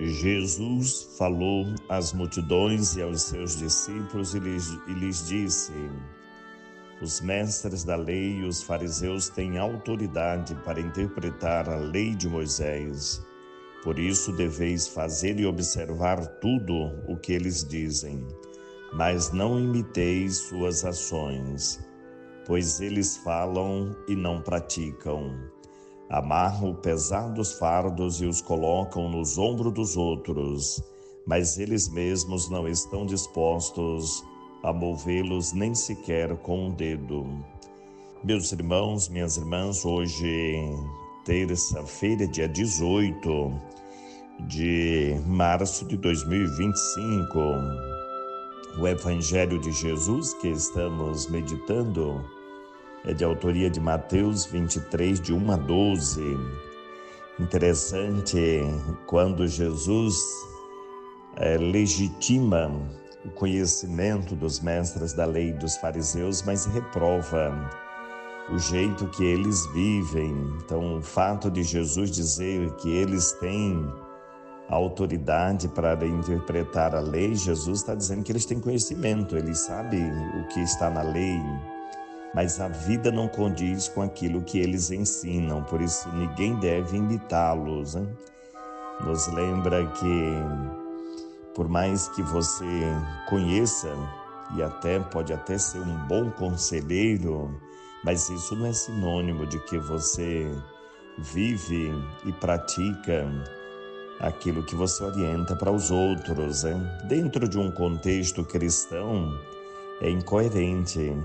Jesus falou às multidões e aos seus discípulos e lhes disse: os mestres da lei e os fariseus têm autoridade para interpretar a lei de Moisés. Por isso deveis fazer e observar tudo o que eles dizem, mas não imiteis suas ações, pois eles falam e não praticam. Amarram pesados fardos e os colocam nos ombros dos outros, mas eles mesmos não estão dispostos a movê-los nem sequer com um dedo. Meus irmãos, minhas irmãs, hoje, terça-feira, dia 18 de março de 2025, o Evangelho de Jesus que estamos meditando é de autoria de Mateus 23, de 1 a 12. Interessante quando Jesus legitima o conhecimento dos mestres da lei e dos fariseus, mas reprova o jeito que eles vivem. Então, o fato de Jesus dizer que eles têm autoridade para interpretar a lei, Jesus está dizendo que eles têm conhecimento, eles sabem o que está na lei, mas a vida não condiz com aquilo que eles ensinam, por isso ninguém deve imitá-los, né? Nos lembra que, por mais que você conheça, e pode até ser um bom conselheiro, mas isso não é sinônimo de que você vive e pratica aquilo que você orienta para os outros, né? Dentro de um contexto cristão, é incoerente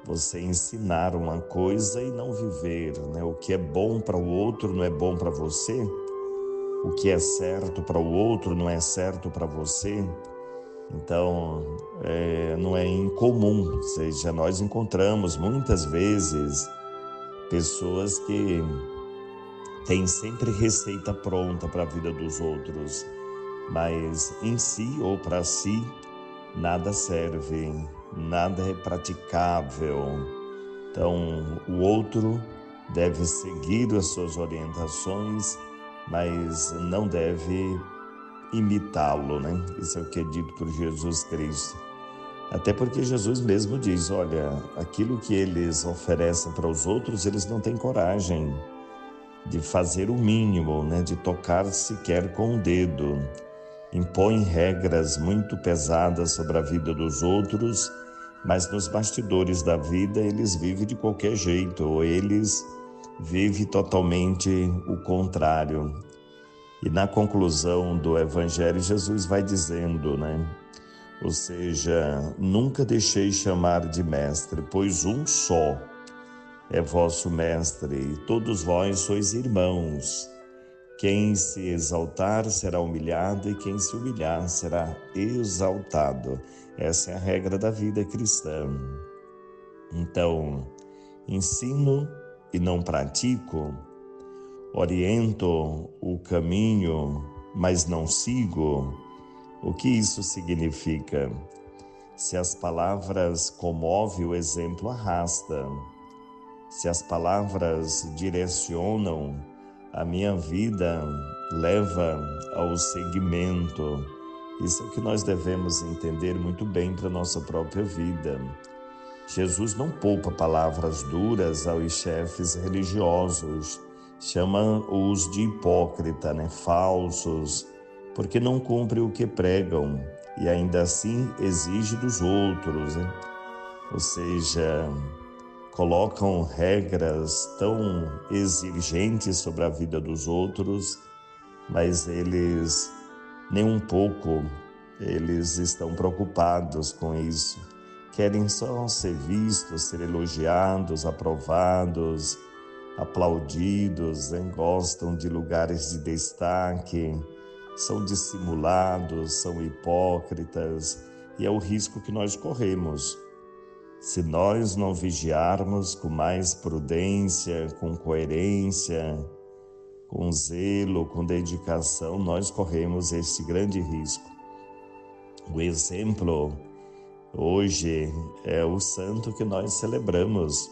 você ensinar uma coisa e não viver, né? O que é bom para o outro não é bom para você, o que é certo para o outro não é certo para você. Então, não é incomum, ou seja, nós encontramos muitas vezes pessoas que têm sempre receita pronta para a vida dos outros, mas em si ou para si nada serve, nada é praticável. Então, o outro deve seguir as suas orientações, mas não deve imitá-lo, né? Isso é o que é dito por Jesus Cristo. Até porque Jesus mesmo diz, olha, aquilo que eles oferecem para os outros, eles não têm coragem de fazer o mínimo, né? De tocar sequer com o dedo. Impõem regras muito pesadas sobre a vida dos outros, mas nos bastidores da vida eles vivem de qualquer jeito, ou eles vivem totalmente o contrário. E na conclusão do Evangelho, Jesus vai dizendo, né? Ou seja, nunca deixei chamar de mestre, pois um só é vosso mestre, e todos vós sois irmãos. Quem se exaltar será humilhado, e quem se humilhar será exaltado. Essa é a regra da vida cristã. Então, ensino e não pratico, oriento o caminho, mas não sigo. O que isso significa? Se as palavras comovem, o exemplo arrasta. Se as palavras direcionam, a minha vida leva ao seguimento. Isso é o que nós devemos entender muito bem para a nossa própria vida. Jesus não poupa palavras duras aos chefes religiosos, chama-os de hipócrita, né? Falsos, porque não cumprem o que pregam e ainda assim exige dos outros, né? Ou seja, colocam regras tão exigentes sobre a vida dos outros, mas eles nem um pouco eles estão preocupados com isso. Querem só ser vistos, ser elogiados, aprovados, aplaudidos, né? Gostam de lugares de destaque, são dissimulados, são hipócritas, e é o risco que nós corremos. Se nós não vigiarmos com mais prudência, com coerência, com zelo, com dedicação, nós corremos esse grande risco. O exemplo hoje é o santo que nós celebramos,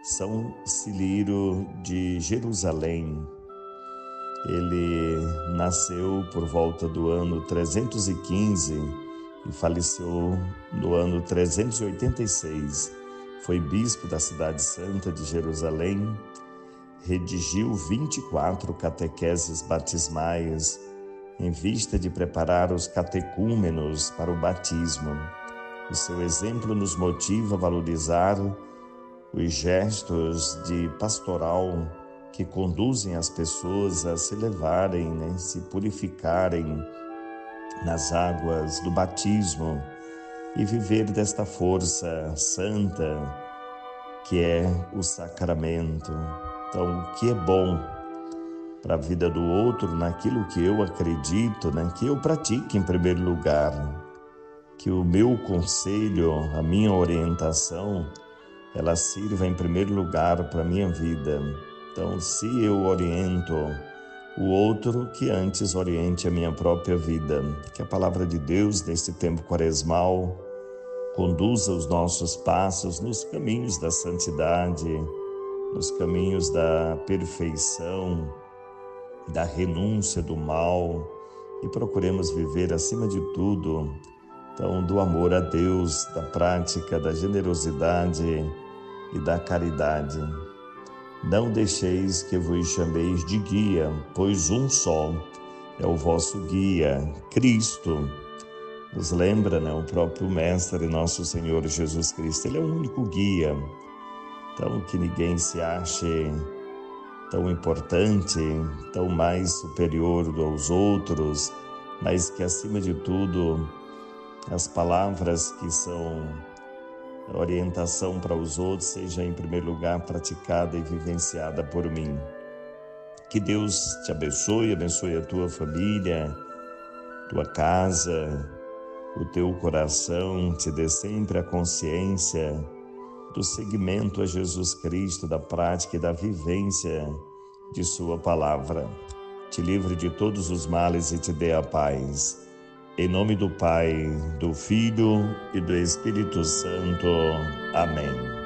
São Cirilo de Jerusalém. Ele nasceu por volta do ano 315 e faleceu no ano 386. Foi bispo da cidade santa de Jerusalém, redigiu 24 catequeses batismais em vista de preparar os catecúmenos para o batismo. O seu exemplo nos motiva a valorizar os gestos de pastoral que conduzem as pessoas a se levarem, se purificarem nas águas do batismo e viver desta força santa que é o sacramento. Então, o que é bom para a vida do outro, naquilo que eu acredito, que eu pratique em primeiro lugar, que o meu conselho, a minha orientação, ela sirva em primeiro lugar para a minha vida. Então, se eu oriento o outro, que antes oriente a minha própria vida. Que a palavra de Deus, neste tempo quaresmal, conduza os nossos passos nos caminhos da santidade, nos caminhos da perfeição, da renúncia do mal, e procuremos viver acima de tudo, então, do amor a Deus, da prática da generosidade e da caridade. Não deixeis que vos chameis de guia, pois um só é o vosso guia, Cristo. Nos lembra, o próprio Mestre, nosso Senhor Jesus Cristo. Ele é o único guia. Então, que ninguém se ache tão importante, tão mais superior aos outros, mas que, acima de tudo, as palavras que são orientação para os outros seja, em primeiro lugar, praticada e vivenciada por mim. Que Deus te abençoe a tua família, tua casa, o teu coração, te dê sempre a consciência do seguimento a Jesus Cristo, da prática e da vivência de sua palavra. Te livre de todos os males e te dê a paz. Em nome do Pai, do Filho e do Espírito Santo. Amém.